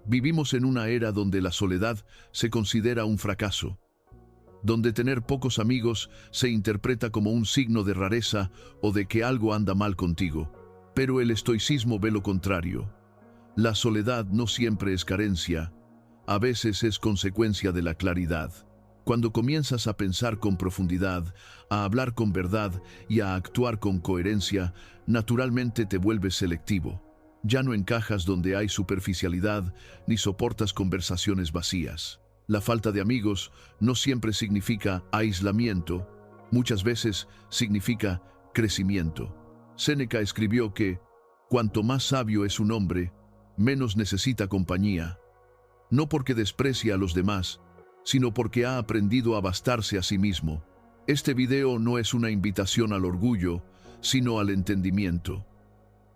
Vivimos en una era donde la soledad se considera un fracaso, donde tener pocos amigos se interpreta como un signo de rareza o de que algo anda mal contigo. Pero el estoicismo ve lo contrario. La soledad no siempre es carencia, a veces es consecuencia de la claridad. Cuando comienzas a pensar con profundidad, a hablar con verdad y a actuar con coherencia, naturalmente te vuelves selectivo. Ya no encajas donde hay superficialidad ni soportas conversaciones vacías. La falta de amigos no siempre significa aislamiento, muchas veces significa crecimiento. Séneca escribió que, cuanto más sabio es un hombre, menos necesita compañía, no porque desprecia a los demás, sino porque ha aprendido a bastarse a sí mismo. Este video no es una invitación al orgullo, sino al entendimiento.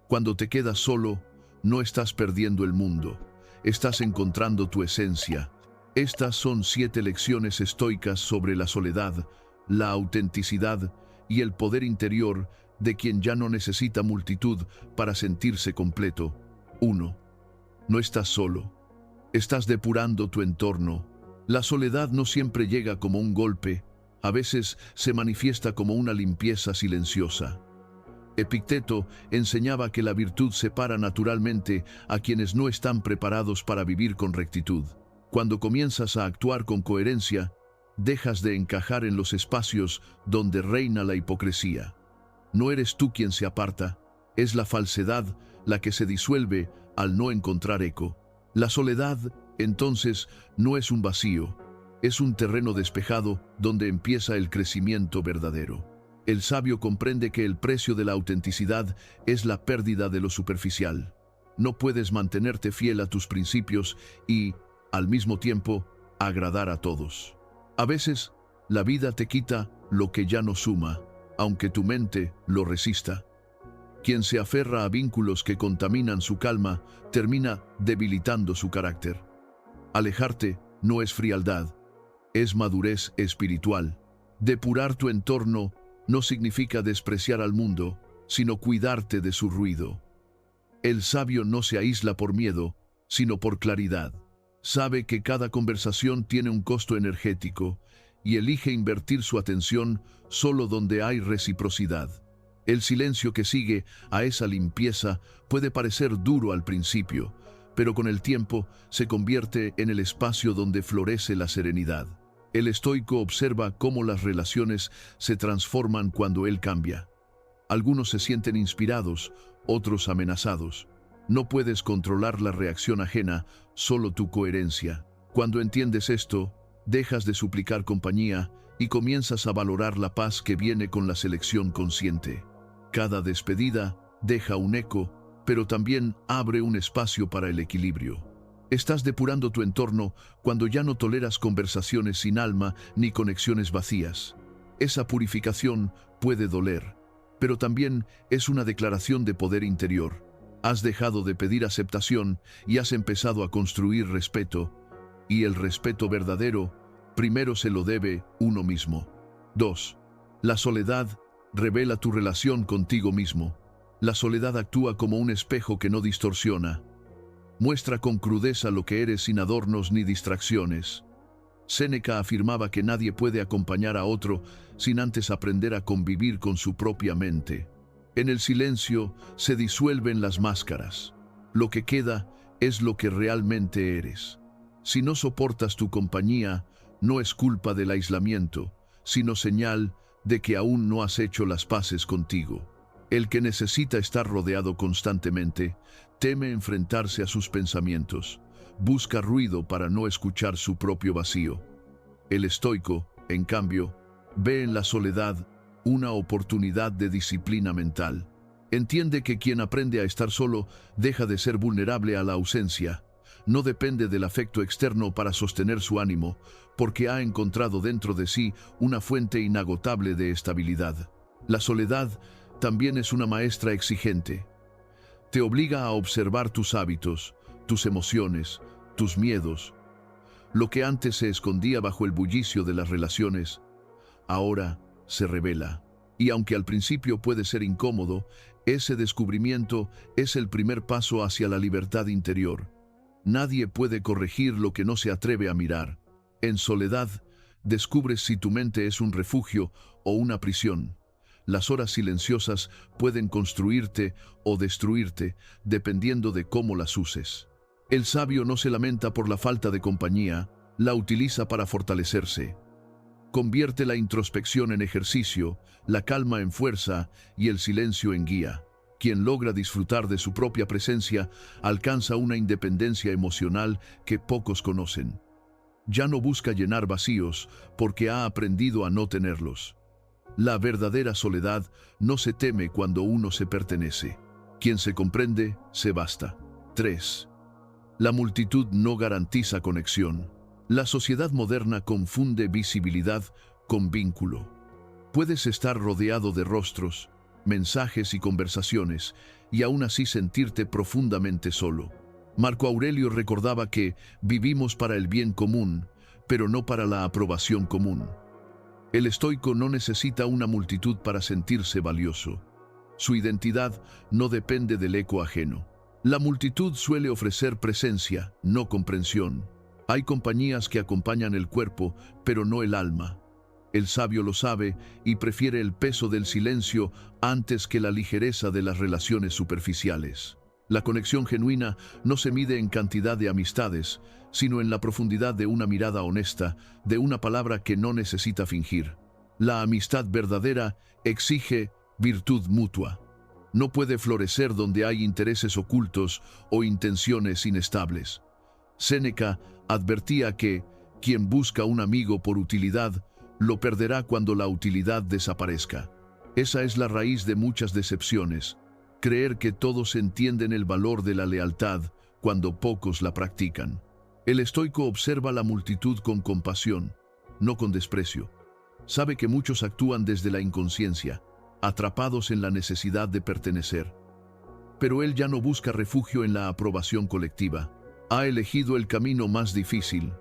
Cuando te quedas solo, no estás perdiendo el mundo, estás encontrando tu esencia. Estas son 7 lecciones estoicas sobre la soledad, la autenticidad y el poder interior de quien ya no necesita multitud para sentirse completo. 1. No estás solo. Estás depurando tu entorno. La soledad no siempre llega como un golpe, a veces se manifiesta como una limpieza silenciosa. Epicteto enseñaba que la virtud separa naturalmente a quienes no están preparados para vivir con rectitud. Cuando comienzas a actuar con coherencia, dejas de encajar en los espacios donde reina la hipocresía. No eres tú quien se aparta, es la falsedad la que se disuelve al no encontrar eco. La soledad, entonces, no es un vacío, es un terreno despejado donde empieza el crecimiento verdadero. El sabio comprende que el precio de la autenticidad es la pérdida de lo superficial. No puedes mantenerte fiel a tus principios y, al mismo tiempo, agradar a todos. A veces, la vida te quita lo que ya no suma, aunque tu mente lo resista. Quien se aferra a vínculos que contaminan su calma, termina debilitando su carácter. Alejarte no es frialdad, es madurez espiritual. Depurar tu entorno no significa despreciar al mundo, sino cuidarte de su ruido. El sabio no se aísla por miedo, sino por claridad. Sabe que cada conversación tiene un costo energético y elige invertir su atención solo donde hay reciprocidad. El silencio que sigue a esa limpieza puede parecer duro al principio, pero con el tiempo se convierte en el espacio donde florece la serenidad. El estoico observa cómo las relaciones se transforman cuando él cambia. Algunos se sienten inspirados, otros amenazados. No puedes controlar la reacción ajena, solo tu coherencia. Cuando entiendes esto, dejas de suplicar compañía y comienzas a valorar la paz que viene con la selección consciente. Cada despedida deja un eco, pero también abre un espacio para el equilibrio. Estás depurando tu entorno cuando ya no toleras conversaciones sin alma ni conexiones vacías. Esa purificación puede doler, pero también es una declaración de poder interior. Has dejado de pedir aceptación y has empezado a construir respeto, y el respeto verdadero primero se lo debe uno mismo. 2. La soledad revela tu relación contigo mismo. La soledad actúa como un espejo que no distorsiona. Muestra con crudeza lo que eres sin adornos ni distracciones. Séneca afirmaba que nadie puede acompañar a otro sin antes aprender a convivir con su propia mente. En el silencio se disuelven las máscaras. Lo que queda es lo que realmente eres. Si no soportas tu compañía, no es culpa del aislamiento, sino señal de que aún no has hecho las paces contigo. El que necesita estar rodeado constantemente, teme enfrentarse a sus pensamientos, busca ruido para no escuchar su propio vacío. El estoico, en cambio, ve en la soledad una oportunidad de disciplina mental. Entiende que quien aprende a estar solo deja de ser vulnerable a la ausencia. No depende del afecto externo para sostener su ánimo, porque ha encontrado dentro de sí una fuente inagotable de estabilidad. La soledad también es una maestra exigente. Te obliga a observar tus hábitos, tus emociones, tus miedos. Lo que antes se escondía bajo el bullicio de las relaciones, ahora se revela. Y aunque al principio puede ser incómodo, ese descubrimiento es el primer paso hacia la libertad interior. Nadie puede corregir lo que no se atreve a mirar. En soledad, descubres si tu mente es un refugio o una prisión. Las horas silenciosas pueden construirte o destruirte, dependiendo de cómo las uses. El sabio no se lamenta por la falta de compañía, la utiliza para fortalecerse. Convierte la introspección en ejercicio, la calma en fuerza y el silencio en guía. Quien logra disfrutar de su propia presencia alcanza una independencia emocional que pocos conocen. Ya no busca llenar vacíos porque ha aprendido a no tenerlos. La verdadera soledad no se teme cuando uno se pertenece. Quien se comprende, se basta. 3. La multitud no garantiza conexión. La sociedad moderna confunde visibilidad con vínculo. Puedes estar rodeado de rostros, mensajes y conversaciones, y aún así sentirte profundamente solo. Marco Aurelio recordaba que vivimos para el bien común, pero no para la aprobación común. El estoico no necesita una multitud para sentirse valioso. Su identidad no depende del eco ajeno. La multitud suele ofrecer presencia, no comprensión. Hay compañías que acompañan el cuerpo, pero no el alma. El sabio lo sabe y prefiere el peso del silencio antes que la ligereza de las relaciones superficiales. La conexión genuina no se mide en cantidad de amistades, sino en la profundidad de una mirada honesta, de una palabra que no necesita fingir. La amistad verdadera exige virtud mutua. No puede florecer donde hay intereses ocultos o intenciones inestables. Séneca advertía que quien busca un amigo por utilidad lo perderá cuando la utilidad desaparezca. Esa es la raíz de muchas decepciones. Creer que todos entienden el valor de la lealtad cuando pocos la practican. El estoico observa la multitud con compasión, no con desprecio. Sabe que muchos actúan desde la inconsciencia, atrapados en la necesidad de pertenecer. Pero él ya no busca refugio en la aprobación colectiva. Ha elegido el camino más difícil: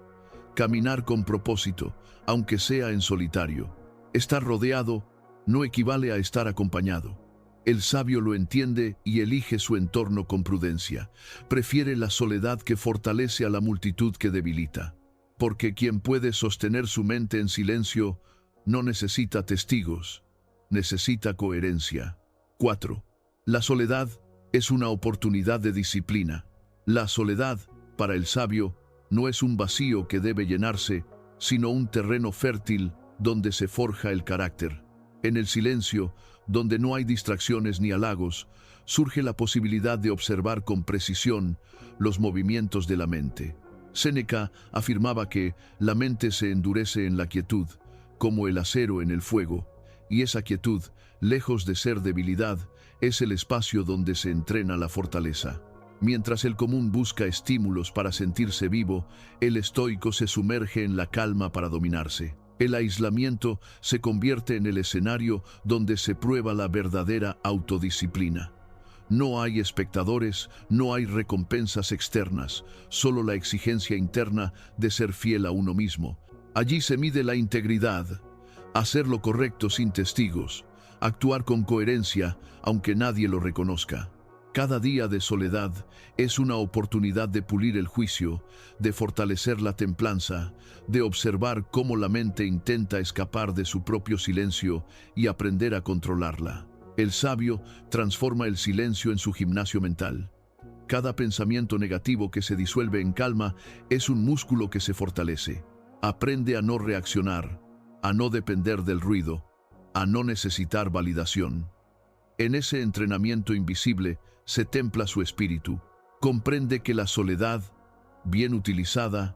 caminar con propósito, aunque sea en solitario. Estar rodeado no equivale a estar acompañado. El sabio lo entiende y elige su entorno con prudencia. Prefiere la soledad que fortalece a la multitud que debilita. Porque quien puede sostener su mente en silencio no necesita testigos, necesita coherencia. 4. La soledad es una oportunidad de disciplina. La soledad, para el sabio, no es un vacío que debe llenarse, sino un terreno fértil donde se forja el carácter. En el silencio, donde no hay distracciones ni halagos, surge la posibilidad de observar con precisión los movimientos de la mente. Séneca afirmaba que la mente se endurece en la quietud, como el acero en el fuego, y esa quietud, lejos de ser debilidad, es el espacio donde se entrena la fortaleza. Mientras el común busca estímulos para sentirse vivo, el estoico se sumerge en la calma para dominarse. El aislamiento se convierte en el escenario donde se prueba la verdadera autodisciplina. No hay espectadores, no hay recompensas externas, solo la exigencia interna de ser fiel a uno mismo. Allí se mide la integridad, hacer lo correcto sin testigos, actuar con coherencia aunque nadie lo reconozca. Cada día de soledad es una oportunidad de pulir el juicio, de fortalecer la templanza, de observar cómo la mente intenta escapar de su propio silencio y aprender a controlarla. El sabio transforma el silencio en su gimnasio mental. Cada pensamiento negativo que se disuelve en calma es un músculo que se fortalece. Aprende a no reaccionar, a no depender del ruido, a no necesitar validación. En ese entrenamiento invisible se templa su espíritu. Comprende que la soledad, bien utilizada,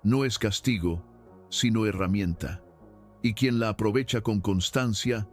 no es castigo, sino herramienta. Y quien la aprovecha con constancia,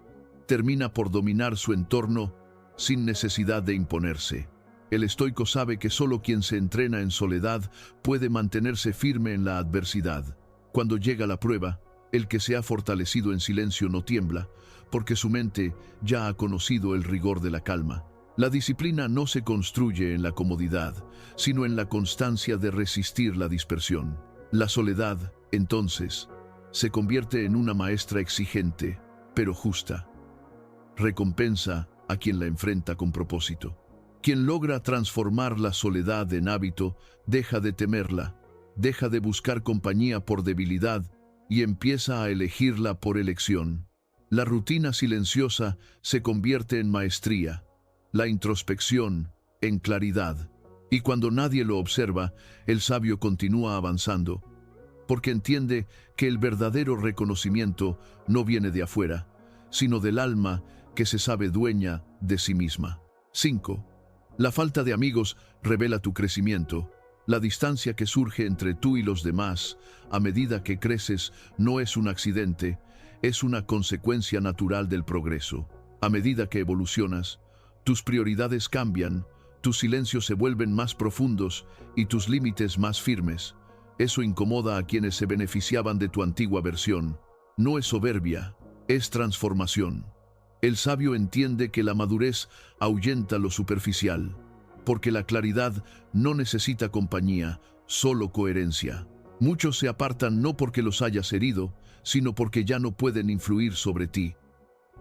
termina por dominar su entorno sin necesidad de imponerse. El estoico sabe que solo quien se entrena en soledad puede mantenerse firme en la adversidad. Cuando llega la prueba, el que se ha fortalecido en silencio no tiembla, porque su mente ya ha conocido el rigor de la calma. La disciplina no se construye en la comodidad, sino en la constancia de resistir la dispersión. La soledad, entonces, se convierte en una maestra exigente, pero justa. Recompensa a quien la enfrenta con propósito. Quien logra transformar la soledad en hábito, deja de temerla, deja de buscar compañía por debilidad y empieza a elegirla por elección. La rutina silenciosa se convierte en maestría, la introspección en claridad. Y cuando nadie lo observa, el sabio continúa avanzando, porque entiende que el verdadero reconocimiento no viene de afuera, sino del alma que se sabe dueña de sí misma. 5. La falta de amigos revela tu crecimiento. La distancia que surge entre tú y los demás a medida que creces no es un accidente, es una consecuencia natural del progreso. A medida que evolucionas, tus prioridades cambian, tus silencios se vuelven más profundos y tus límites más firmes. Eso incomoda a quienes se beneficiaban de tu antigua versión. No es soberbia, es transformación. El sabio entiende que la madurez ahuyenta lo superficial, porque la claridad no necesita compañía, solo coherencia. Muchos se apartan no porque los hayas herido, sino porque ya no pueden influir sobre ti.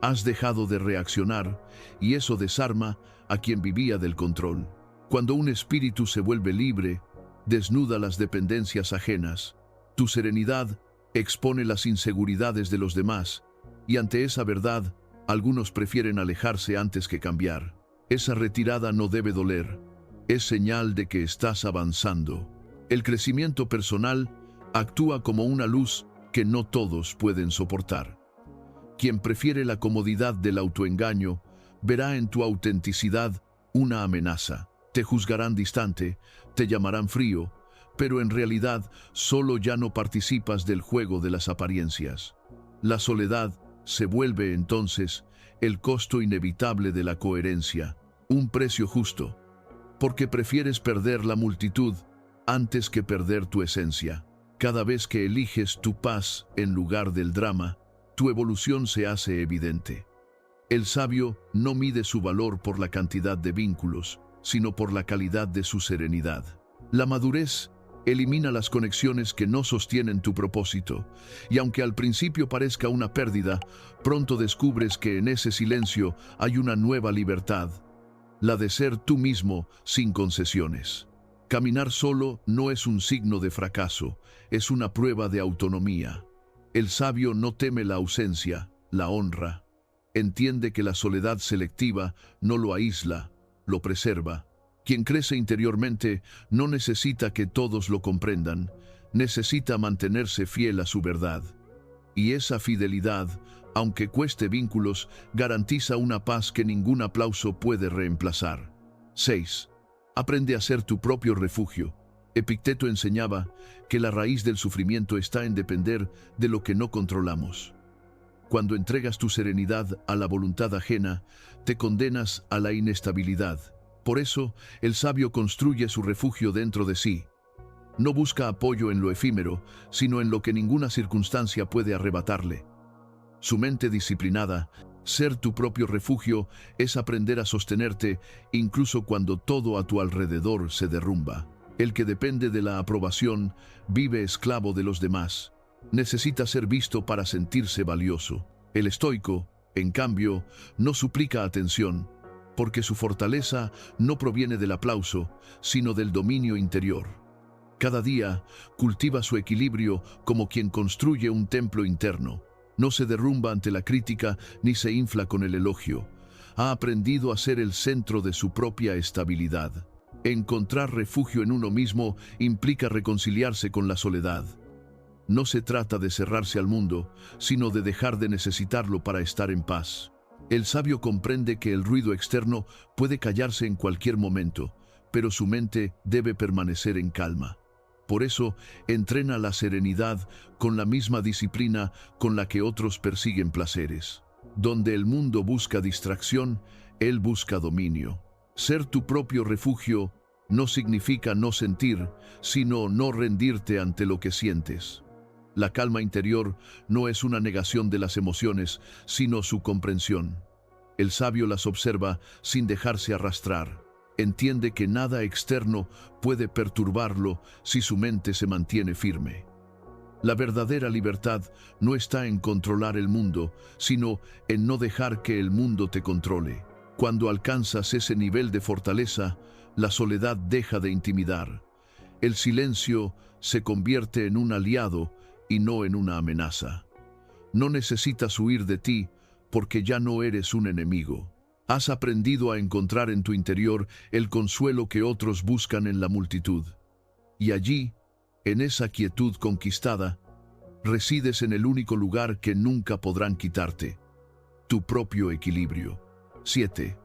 Has dejado de reaccionar y eso desarma a quien vivía del control. Cuando un espíritu se vuelve libre, desnuda las dependencias ajenas. Tu serenidad expone las inseguridades de los demás y ante esa verdad, algunos prefieren alejarse antes que cambiar. Esa retirada no debe doler. Es señal de que estás avanzando. El crecimiento personal actúa como una luz que no todos pueden soportar. Quien prefiere la comodidad del autoengaño verá en tu autenticidad una amenaza. Te juzgarán distante, te llamarán frío, pero en realidad solo ya no participas del juego de las apariencias. La soledad se vuelve entonces el costo inevitable de la coherencia, un precio justo, porque prefieres perder la multitud antes que perder tu esencia. Cada vez que eliges tu paz en lugar del drama, tu evolución se hace evidente. El sabio no mide su valor por la cantidad de vínculos, sino por la calidad de su serenidad. La madurez elimina las conexiones que no sostienen tu propósito, y aunque al principio parezca una pérdida, pronto descubres que en ese silencio hay una nueva libertad, la de ser tú mismo sin concesiones. Caminar solo no es un signo de fracaso, es una prueba de autonomía. El sabio no teme la ausencia, la honra. Entiende que la soledad selectiva no lo aísla, lo preserva. Quien crece interiormente no necesita que todos lo comprendan, necesita mantenerse fiel a su verdad. Y esa fidelidad, aunque cueste vínculos, garantiza una paz que ningún aplauso puede reemplazar. 6. Aprende a ser tu propio refugio. Epicteto enseñaba que la raíz del sufrimiento está en depender de lo que no controlamos. Cuando entregas tu serenidad a la voluntad ajena, te condenas a la inestabilidad. Por eso, el sabio construye su refugio dentro de sí. No busca apoyo en lo efímero, sino en lo que ninguna circunstancia puede arrebatarle. Su mente disciplinada, ser tu propio refugio, es aprender a sostenerte incluso cuando todo a tu alrededor se derrumba. El que depende de la aprobación vive esclavo de los demás. Necesita ser visto para sentirse valioso. El estoico, en cambio, no suplica atención, porque su fortaleza no proviene del aplauso, sino del dominio interior. Cada día cultiva su equilibrio como quien construye un templo interno. No se derrumba ante la crítica ni se infla con el elogio. Ha aprendido a ser el centro de su propia estabilidad. Encontrar refugio en uno mismo implica reconciliarse con la soledad. No se trata de cerrarse al mundo, sino de dejar de necesitarlo para estar en paz. El sabio comprende que el ruido externo puede callarse en cualquier momento, pero su mente debe permanecer en calma. Por eso, entrena la serenidad con la misma disciplina con la que otros persiguen placeres. Donde el mundo busca distracción, él busca dominio. Ser tu propio refugio no significa no sentir, sino no rendirte ante lo que sientes. La calma interior no es una negación de las emociones, sino su comprensión. El sabio las observa sin dejarse arrastrar. Entiende que nada externo puede perturbarlo si su mente se mantiene firme. La verdadera libertad no está en controlar el mundo, sino en no dejar que el mundo te controle. Cuando alcanzas ese nivel de fortaleza, la soledad deja de intimidar. El silencio se convierte en un aliado y no en una amenaza. No necesitas huir de ti porque ya no eres un enemigo. Has aprendido a encontrar en tu interior el consuelo que otros buscan en la multitud. Y allí, en esa quietud conquistada, resides en el único lugar que nunca podrán quitarte: tu propio equilibrio. 7.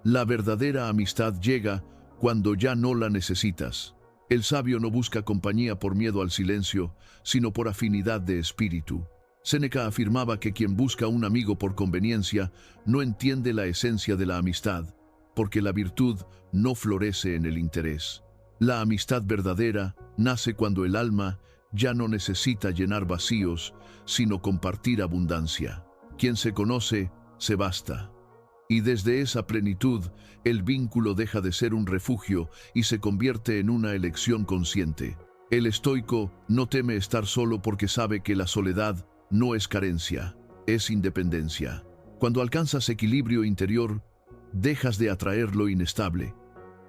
La verdadera amistad llega cuando ya no la necesitas. El sabio no busca compañía por miedo al silencio, sino por afinidad de espíritu. Séneca afirmaba que quien busca un amigo por conveniencia no entiende la esencia de la amistad, porque la virtud no florece en el interés. La amistad verdadera nace cuando el alma ya no necesita llenar vacíos, sino compartir abundancia. Quien se conoce, se basta. Y desde esa plenitud, el vínculo deja de ser un refugio y se convierte en una elección consciente. El estoico no teme estar solo porque sabe que la soledad no es carencia, es independencia. Cuando alcanzas equilibrio interior, dejas de atraer lo inestable.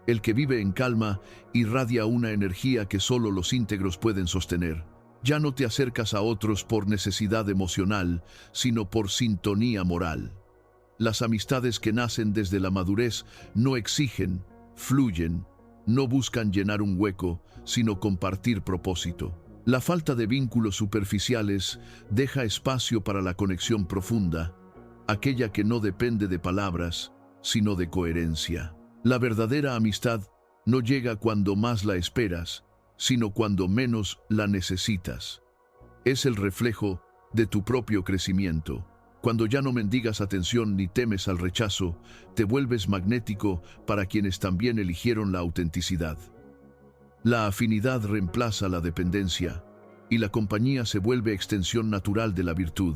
El que vive en calma irradia una energía que solo los íntegros pueden sostener. Ya no te acercas a otros por necesidad emocional, sino por sintonía moral. Las amistades que nacen desde la madurez no exigen, fluyen, no buscan llenar un hueco, sino compartir propósito. La falta de vínculos superficiales deja espacio para la conexión profunda, aquella que no depende de palabras, sino de coherencia. La verdadera amistad no llega cuando más la esperas, sino cuando menos la necesitas. Es el reflejo de tu propio crecimiento. Cuando ya no mendigas atención ni temes al rechazo, te vuelves magnético para quienes también eligieron la autenticidad. La afinidad reemplaza la dependencia, y la compañía se vuelve extensión natural de la virtud.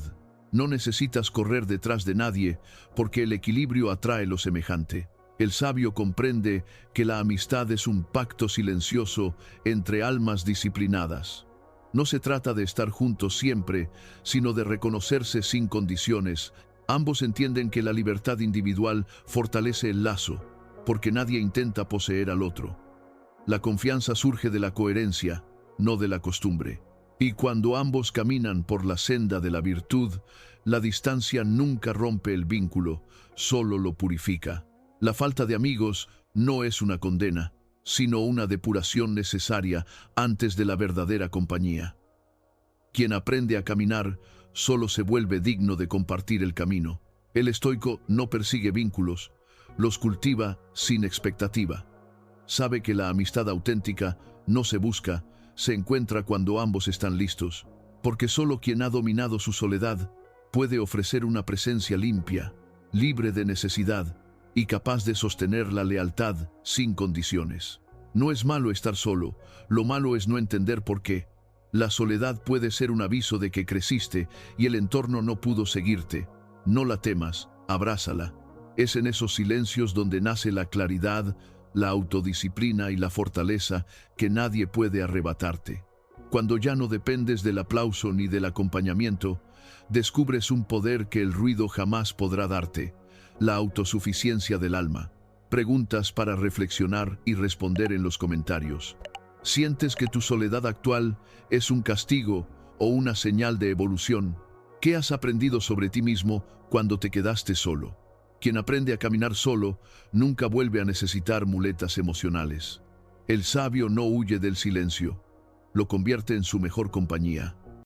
No necesitas correr detrás de nadie, porque el equilibrio atrae lo semejante. El sabio comprende que la amistad es un pacto silencioso entre almas disciplinadas. No se trata de estar juntos siempre, sino de reconocerse sin condiciones. Ambos entienden que la libertad individual fortalece el lazo, porque nadie intenta poseer al otro. La confianza surge de la coherencia, no de la costumbre. Y cuando ambos caminan por la senda de la virtud, la distancia nunca rompe el vínculo, solo lo purifica. La falta de amigos no es una condena, sino una depuración necesaria antes de la verdadera compañía. Quien aprende a caminar solo se vuelve digno de compartir el camino. El estoico no persigue vínculos, los cultiva sin expectativa. Sabe que la amistad auténtica no se busca, se encuentra cuando ambos están listos, porque solo quien ha dominado su soledad puede ofrecer una presencia limpia, libre de necesidad y capaz de sostener la lealtad sin condiciones. No es malo estar solo, lo malo es no entender por qué. La soledad puede ser un aviso de que creciste y el entorno no pudo seguirte. No la temas, abrázala. Es en esos silencios donde nace la claridad, la autodisciplina y la fortaleza que nadie puede arrebatarte. Cuando ya no dependes del aplauso ni del acompañamiento, descubres un poder que el ruido jamás podrá darte: la autosuficiencia del alma. Preguntas para reflexionar y responder en los comentarios. ¿Sientes que tu soledad actual es un castigo o una señal de evolución? ¿Qué has aprendido sobre ti mismo cuando te quedaste solo? Quien aprende a caminar solo nunca vuelve a necesitar muletas emocionales. El sabio no huye del silencio, lo convierte en su mejor compañía.